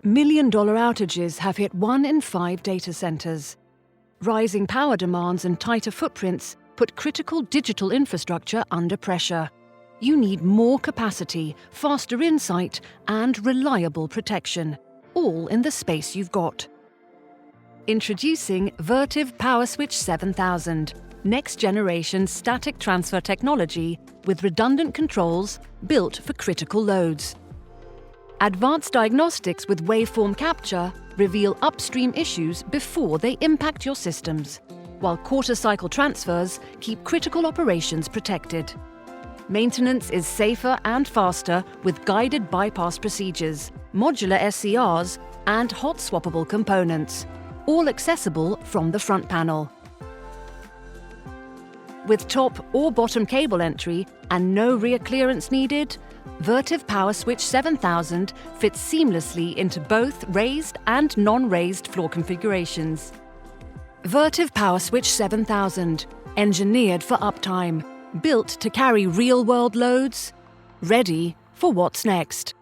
Million-dollar outages have hit 1 in 5 data centers. Rising power demands and tighter footprints put critical digital infrastructure under pressure. You need more capacity, faster insight, and reliable protection, all in the space you've got. Introducing Vertiv PowerSwitch 7000, next-generation static transfer technology with redundant controls built for critical loads. Advanced diagnostics with waveform capture reveal upstream issues before they impact your systems, while quarter-cycle transfers keep critical operations protected. Maintenance is safer and faster with guided bypass procedures, modular SCRs, and hot-swappable components, all accessible from the front panel. With top or bottom cable entry and no rear clearance needed, Vertiv PowerSwitch 7000 fits seamlessly into both raised and non-raised floor configurations. Vertiv PowerSwitch 7000, engineered for uptime, built to carry real-world loads, ready for what's next.